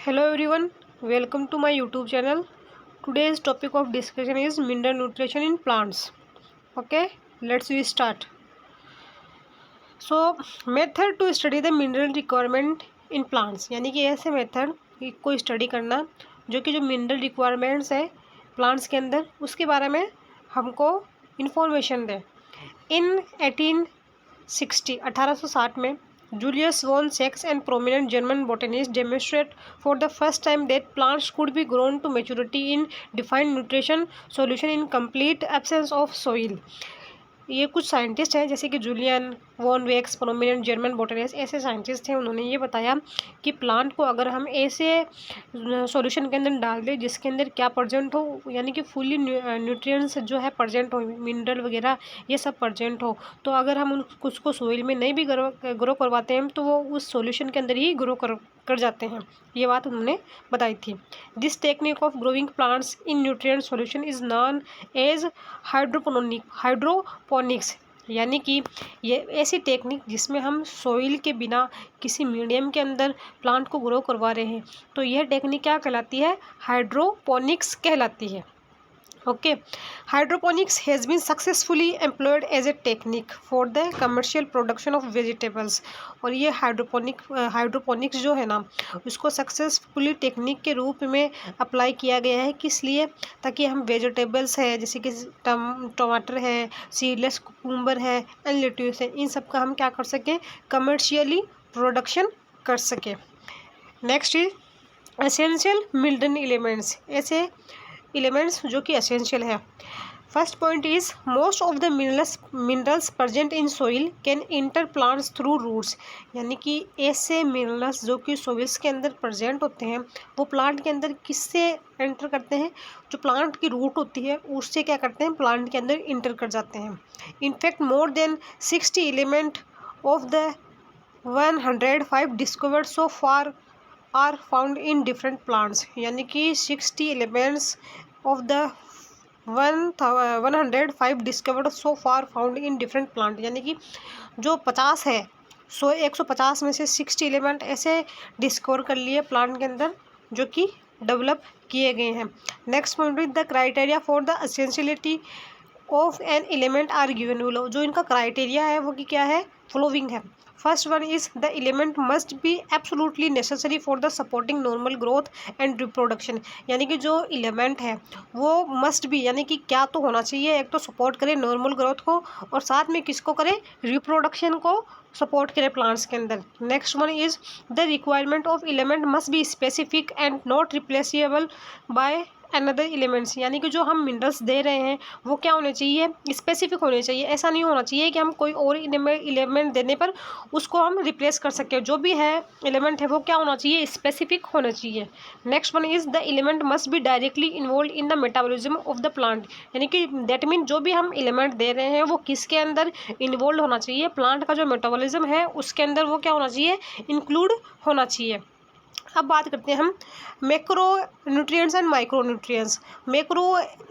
Hello everyone, welcome to my YouTube channel. Today's topic of discussion is mineral nutrition in plants. Okay, let's we start. So, method to study the mineral requirement in plants, यानी कि ऐसे method को study करना जो कि जो mineral requirements है plants के अंदर उसके बारे में हमको इन्फॉर्मेशन दें। इन 1860 में Julius von Sachs and prominent German botanists demonstrate for the first time that plants could be grown to maturity in defined nutrition solution in complete absence of soil. ये कुछ साइंटिस्ट हैं जैसे कि Julian von Wex prominent German botanist, ऐसे scientist हैं। उन्होंने ये बताया कि प्लांट को अगर हम ऐसे सॉल्यूशन के अंदर डाल दें जिसके अंदर क्या प्रेजेंट हो, यानी कि फुली न्यूट्रिएंट्स जो है प्रेजेंट हो, मिनरल वगैरह ये सब प्रेजेंट हो, तो अगर हम उसको सोइल में नहीं भी ग्रो करवाते हैं तो वो उस सॉल्यूशन के अंदर ही ग्रो कर जाते हैं। ये बात उन्होंने बताई थी। This technique of growing plants in nutrient solution is known as hydroponics, यानी कि ये ऐसी टेक्निक जिसमें हम सॉइल के बिना किसी मीडियम के अंदर प्लांट को ग्रो करवा रहे हैं, तो यह टेक्निक क्या कहलाती है? हाइड्रोपोनिक्स कहलाती है। Okay, hydroponics has been successfully employed as a technique for the commercial production of vegetables. और ये हाइड्रोपोनिक्स जो है ना, उसको सक्सेसफुली टेक्निक के रूप में अप्लाई किया गया है। किस लिए? ताकि हम वेजिटेबल्स है जैसे कि टमाटर है, सीडलेस कुकुम्बर है एंड लेट्यूस है, इन सब का हम क्या कर सकें? कमर्शियली प्रोडक्शन कर सकें। Next is essential mineral elements, ऐसे एलिमेंट्स जो कि एसेंशियल है। First point is most of the minerals present in soil can enter plants through roots, यानी कि ऐसे मिनरल्स जो कि सोइल्स के अंदर प्रेजेंट होते हैं वो प्लांट के अंदर किससे एंटर करते हैं? जो प्लांट की रूट होती है उससे क्या करते हैं? प्लांट के अंदर इंटर कर जाते हैं। In fact more than 60 element of the 105 discovered so far are found in different plants, यानी कि 60 elements of the 105 discovered so far found in different plant, यानी कि जो 50 है 150 में से 60 एलिमेंट ऐसे डिस्कवर कर लिए प्लांट के अंदर जो कि डेवलप किए गए हैं। Next point is the criteria for the essentiality of an element are given below, जो इनका क्राइटेरिया है वो कि क्या है? फ्लोविंग है। First one is the element must be absolutely necessary for the supporting normal growth and reproduction, यानी कि जो एलिमेंट है वो मस्ट बी, यानी कि क्या तो होना चाहिए? एक तो सपोर्ट करे नॉर्मल ग्रोथ को और साथ में किसको करे? रिप्रोडक्शन को सपोर्ट करे प्लांट्स के अंदर। Next one is the requirement of element must be specific and not replaceable by another elements, यानी कि जो हम मिनरल्स दे रहे हैं वो क्या होने चाहिए? स्पेसिफिक होने चाहिए। ऐसा नहीं होना चाहिए कि हम कोई और एलिमेंट देने पर उसको हम रिप्लेस कर सकें। जो भी है एलिमेंट है वो क्या होना चाहिए? स्पेसिफिक होना चाहिए। Next one is the element must be directly involve in the metabolism of the plant, यानी कि दैट मीन जो भी हम एलिमेंट दे रहे हैं वो किसके अंदर इन्वॉल्व होना चाहिए? प्लांट का जो मेटाबॉलिज्म है उसके अंदर वो क्या होना चाहिए? इंक्लूड होना चाहिए। अब बात करते हैं हम macro nutrients and micro nutrients. Macro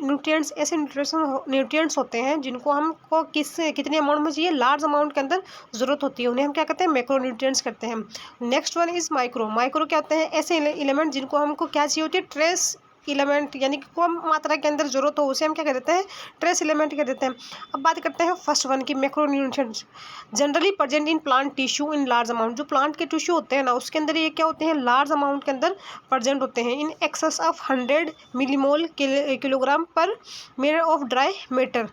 nutrients ऐसे न्यूट्रिएंट्स होते हैं जिनको हमको कितने अमाउंट में चाहिए? लार्ज अमाउंट के अंदर ज़रूरत होती है, उन्हें हम क्या कहते हैं? मैक्रो न्यूट्रिएंट्स कहते हैं। Next one is micro. Micro क्या होते हैं? ऐसे एलिमेंट जिनको हमको क्या चाहिए होती है? ट्रेस एलिमेंट, यानी कि कम मात्रा के अंदर जरूरत हो उसे हम क्या कह देते हैं? ट्रेस एलिमेंट कह देते हैं। अब बात करते हैं फर्स्ट वन की macronutrients generally present in plant tissue in large amount. जो प्लांट के टिश्यू होते हैं ना उसके अंदर ये क्या होते हैं? लार्ज अमाउंट के अंदर प्रेजेंट होते हैं। In excess of 100 millimole kilogram per metre of dry matter.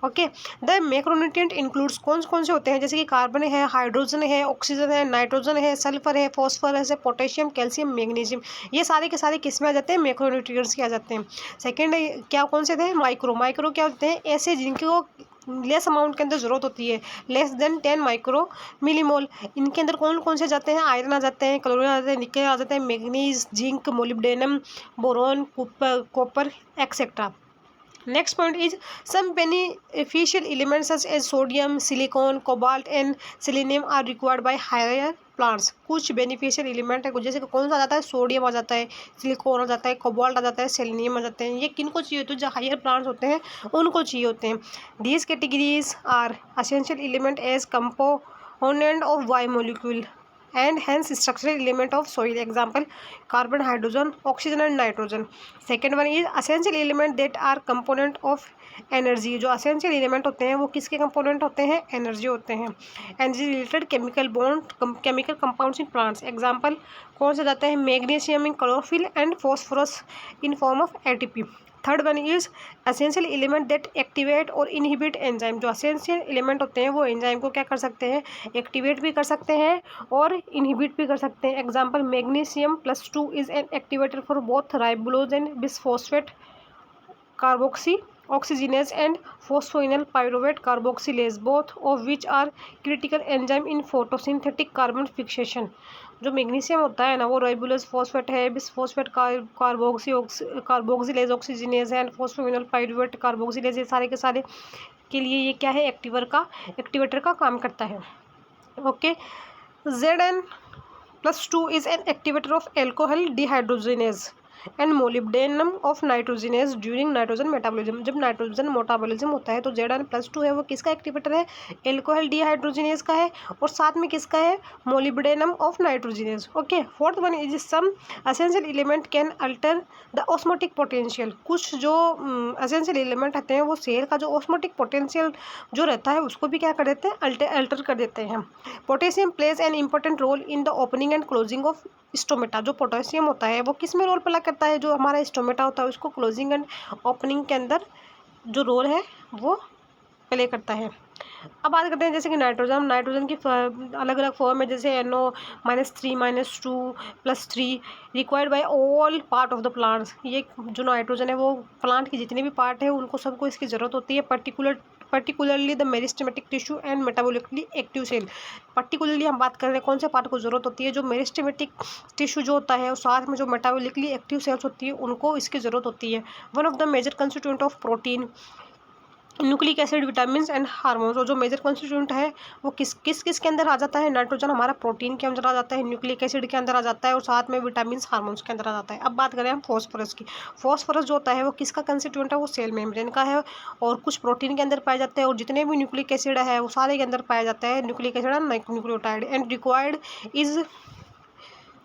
Okay, the macronutrient includes कौन से होते हैं? जैसे कि कार्बन है, हाइड्रोजन है, ऑक्सीजन है, नाइट्रोजन है, सल्फर है, फॉस्फोरस है, पोटेशियम, कैल्शियम, मैग्नीशियम, ये सारे के सारे किस में आ जाते हैं? मैक्रोन्यूट्रिएंट्स के आ जाते हैं। सेकेंड क्या कौन से थे? माइक्रो। माइक्रो क्या होते हैं? ऐसे जिनको लेस अमाउंट के अंदर ज़रूरत होती है, लेस देन 10 माइक्रो मिलीमोल। इनके अंदर कौन से जाते हैं? आयरन आ जाते हैं, क्लोरीन आ जाते हैं, निकल आ जाते हैं, manganese, zinc, molybdenum, boron, copper etcetera. Next point is some beneficial elements such as sodium, silicon, cobalt and selenium are required by higher plants। कुछ बेनिफिशियल एलिमेंट है जैसे कि कौन सा आ जाता है? सोडियम आ जाता है, सिलिकॉन आ जाता है, कोबाल्ट आ जाता है, सेलेनियम आ जाते हैं। ये किनको चाहिए होते हैं? जो हायर प्लांट्स होते हैं उनको चाहिए होते हैं। These categories are essential element as component of biomolecule and hence structural element of soil. Example, carbon, hydrogen, oxygen and nitrogen. Second one is essential element that are component of energy. जो essential element होते हैं वो किसके component होते हैं? Energy होते हैं। Energy related chemical bond, chemical compounds in plants. Example कौन सा जाता है? Magnesium in chlorophyll and phosphorus in form of ATP. Third one is essential element that activate और इनहिबिट एंजाइम। जो असेंशियल एलिमेंट होते हैं वो एंजाइम को क्या कर सकते हैं? एक्टिवेट भी कर सकते हैं और इनहिबिट भी कर सकते हैं। Example, magnesium +2 is an activator for both राइबोलोज and bisphosphate carboxy oxygenase and phosphoenol pyruvate carboxylase, both of which are critical enzyme in photosynthetic carbon fixation। जो मैग्नीशियम होता है ना वो राइबोलोज फॉस्फेट है, बिसफॉस्फेट कार्बोक्सिलेज ऑक्सीजनेज है, एंड फोस्फोइनोल पाइरुवेट कार्बोक्सिलेज, ये सारे के सारे के लिए ये क्या है? एक्टिवेटर का काम करता है। Okay, Zn+2 is an activator of alcohol dehydrogenase and molybdenum of nitrogenase during nitrogen metabolism. जब नाइट्रोजन मेटाबॉलिज्म होता है तो Zn+2 है वो किसका एक्टिवेटर है? एल्कोहल डीहाइड्रोजनेज का है, और साथ में किसका है? Molybdenum of nitrogenase. Okay, fourth one is some essential element can alter the osmotic potential. कुछ जो एसेंशियल एलिमेंट आते हैं वो सेल का जो ऑस्मोटिक पोटेंशियल जो रहता है उसको भी क्या कर देते हैं? अल्टर कर देते हैं। Potassium plays an important role in the opening and closing of stomata. जो पोटेशियम होता है वो किस में रोल प्ले करता है? जो हमारा स्टोमेटा होता है उसको क्लोजिंग एंड ओपनिंग के अंदर जो रोल है वो प्ले करता है। अब बात करते हैं जैसे कि नाइट्रोजन की अलग अलग फॉर्म है, जैसे NO-3 -2 +3 required by all part of the plants. ये जो नाइट्रोजन है वो प्लांट के जितने भी पार्ट है उनको सबको इसकी ज़रूरत होती है, particularly the meristematic tissue and metabolically active cell. Particularly हम बात कर रहे हैं कौन से पार्ट को ज़रूरत होती है? जो मेरिस्टेमेटिक टिश्यू जो होता है और साथ में जो मेटाबॉलिकली एक्टिव सेल्स होती है उनको इसकी ज़रूरत होती है। One of the major constituent of protein, nucleic acid, vitamin and hormones. और जो मेजर कॉन्स्टिट्यूएंट है वो किस के अंदर आ जाता है? नाइट्रोजन हमारा प्रोटीन के अंदर आ जाता है, न्यूक्लिक एसिड के अंदर आ जाता है, और साथ में विटामिन हार्मोन्स के अंदर आ जाता है। अब बात करें हम फॉस्फोरस की। फॉस्फोरस जो होता है वो किसका कंस्टिट्यूएंट है? वो सेल मेम्ब्रेन का है, और कुछ प्रोटीन के अंदर पाए जाते हैं, और जितने भी न्यूक्लिक एसिड है वो सारे के अंदर पाया जाता है, nucleic acid and nucleotide, and required is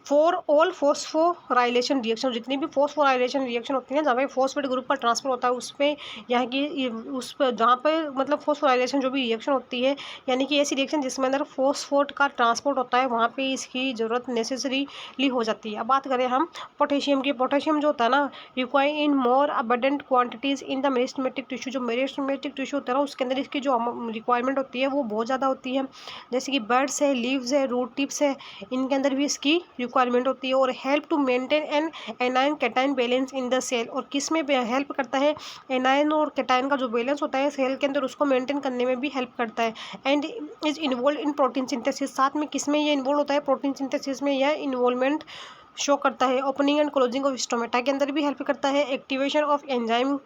for all phosphorylation reaction. जितनी भी फॉस्फोराइलेशन रिएक्शन होती है जहाँ पे फॉस्फेट ग्रुप का ट्रांसफर होता है उसमें यहाँ की उस पर जहाँ पर मतलब फॉस्फोराइलेशन जो भी रिएक्शन होती है, यानी कि ऐसी रिएक्शन जिसमें अंदर फॉस्फोट का ट्रांसपोर्ट होता है, वहाँ पे इसकी ज़रूरत नेसेसरीली हो जाती है। अब बात करें हम पोटेशियम की। पोटेशियम जो होता है ना require in more abundant quantities in the meristematic tissue. जो मेरिस्टेमेटिक टिश्यू होता है ना उसके अंदर इसकी जो रिक्वायरमेंट होती है वो बहुत ज़्यादा होती है। जैसे कि बर्ड्स है, लीव्स है, रूट टिप्स है, इनके अंदर भी इसकी रिक्वायरमेंट होती है। और help to maintain an anion cation balance in the cell. और किस में हेल्प करता है? एनायन और कैटायन का जो बैलेंस होता है सेल के अंदर उसको मेंटेन करने में भी हेल्प करता है। And is involve in protein synthesis. साथ में किस में ये इन्वॉल्व होता है? प्रोटीन सिंथेसिस में यह इन्वॉल्वमेंट शो करता है। Opening and closing of stomata के अंदर भी हेल्प करता है। एक्टिवेशन ऑफ एंजाइम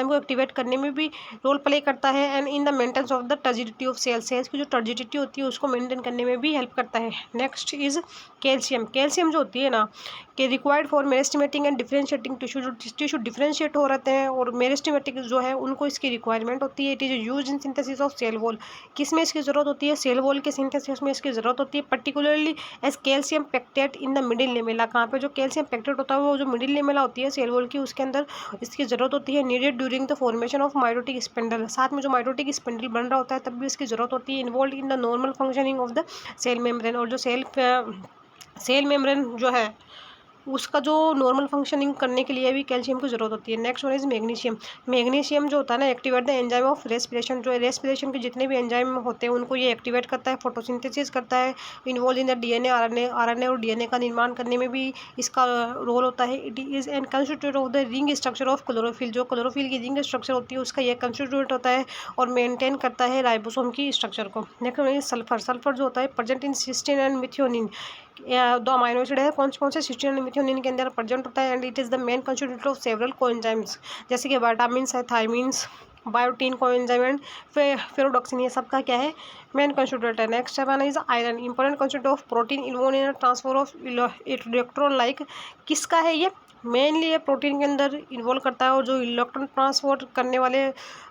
को एक्टिवेट करने में भी रोल प्ले करता है। And in the maintenance of the turgidity of cells की जो टर्जिडिटी होती है उसको मेंटेन करने में भी हेल्प करता है। नेक्स्ट इज कैल्शियम जो होती है ना कि required for meristematic and differentiating tissue. जो टिश्यू डिफरेंशिएट हो रहते हैं और मेरिस्टेमेटिक जो है उनको इसकी रिक्वायरमेंट होती है। It is use in synthesis of cell wall. किस में इसकी ज़रूरत होती है? सेल वॉल के सिंथेसिस में इसकी ज़रूरत होती है, particularly as calcium pectate in the middle lamella. कहाँ पे? जो कैल्शियम पेक्टेट होता है वो जो मिडिल लेमेला होती है सेल वॉल की उसके अंदर इसकी ज़रूरत होती है। Needed during the formation of mitotic spindle. साथ में जो माइटोटिक स्पिंडल बन रहा होता है तब भी इसकी ज़रूरत होती है। Involve in the normal functioning of the cell membrane. और जो सेल मेम्ब्रेन जो है उसका जो नॉर्मल फंक्शनिंग करने के लिए भी कैल्शियम की ज़रूरत होती है। नेक्स्ट वन इज मैग्नीशियम जो होता है ना activate the enzyme of respiration. जो रेस्पिरेशन के जितने भी एंजाइम होते हैं उनको ये एक्टिवेट करता है, फोटोसिंथेसिस करता है, involve in the DNA RNA और डीएनए का निर्माण करने में भी इसका रोल होता है। It is an constitute of the ring structure of chlorophyll. जो क्लोरोफिल की रिंग स्ट्रक्चर होती है उसका यह कंस्टिट्यूट होता है और मेनटेन करता है राइबोसोम की स्ट्रक्चर को। नेक्स्ट वन इज सल्फर जो होता है present in cysteine and methionine. दो अमाइनो एसिड है कौन से सिस्टीन एंड मिथ्योनिन के अंदर प्रेजेंट होता है। And it is the main constitute of several coenzymes जैसे कि विटामिन्स है, थायमीन्स, बायोटीन कोएंजाइम एंड फेरोडॉक्सिन, ये सबका क्या है? मेन कंस्टिट्यूट है। Next one is iron, important constitute of protein involve in transfer of electron like. किसका है ये? मेनली ये प्रोटीन के अंदर इन्वॉल्व करता है, और जो इलेक्ट्रॉन ट्रांसपोर्ट करने वाले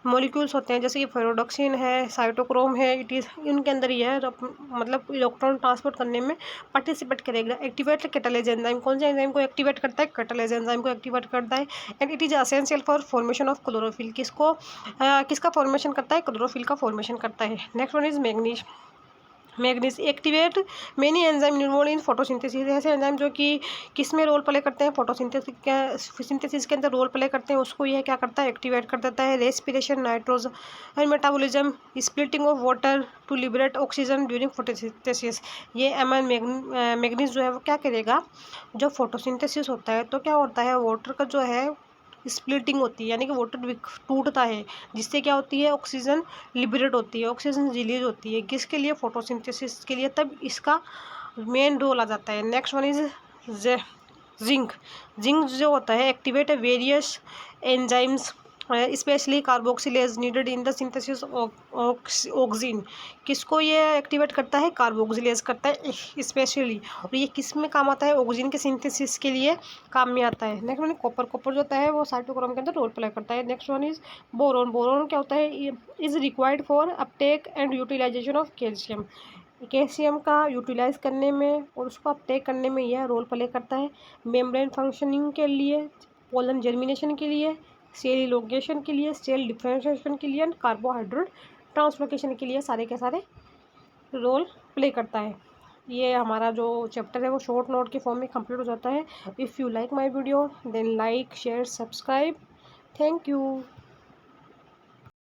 मॉलिक्यूल्स होते हैं जैसे कि फेरोडॉक्सिन है, साइटोक्रोम है, इट इज़ इनके अंदर ही है, मतलब इलेक्ट्रॉन ट्रांसपोर्ट करने में पार्टिसिपेट करेगा। एक्टिवेट कैटालेज एंजाइम, कौन से एंजाइम को एक्टिवेट करता है? कैटालेज एंजाइम को एक्टिवेट करता है। And it is essential for formation of chlorophyll, किसका फॉर्मेशन करता है? क्लोरोफिल का फॉर्मेशन करता है। Next one is manganese. Manganese activate many enzyme involve in photosynthesis, ऐसे एंजाइम जो कि किस में रोल प्ले करते हैं? फोटोसिंथेसिस के अंदर रोल प्ले करते हैं, उसको यह क्या करता है? एक्टिवेट कर देता है। Respiration, nitrogen metabolism, splitting of water to liberate oxygen during photosynthesis. ये मैग्नीज जो है वो क्या करेगा? जब फोटोसिंथेसिस होता है तो क्या होता है? वाटर का जो है स्प्लिटिंग होती है, यानी कि वाटर टूटता है, जिससे क्या होती है? ऑक्सीजन लिबरेट होती है, ऑक्सीजन रिलीज होती है। किसके लिए? फोटोसिंथेसिस के लिए, तब इसका मेन रोल आ जाता है। Next one is zinc. Zinc जो होता है activate various enzymes specially carboxylase needed in the synthesis oxygen. किसको ये एक्टिवेट करता है? कार्बोक्सिलेज करता है स्पेशली, और ये किस में काम आता है? ऑक्सीजन के सिंथेसिस के लिए काम में आता है। Next one copper. कॉपर जो होता है वो साइटोक्रोम के अंदर रोल प्ले करता है। Next one is boron. Boron क्या होता है? Is required for uptake and utilisation of calcium. Calcium का यूटिलाइज करने में और उसको अपटेक करने में यह रोल प्ले करता है। मेम्ब्रेन फंक्शनिंग के लिए, पोलन जर्मिनेशन के लिए, सेल इलोगेशन के लिए, सेल डिफरेंशिएशन के लिए, एंड कार्बोहाइड्रेट ट्रांसलोकेशन के लिए सारे के सारे रोल प्ले करता है। ये हमारा जो चैप्टर है वो शॉर्ट नोट के फॉर्म में कंप्लीट हो जाता है। If you like my video then like share subscribe. Thank you.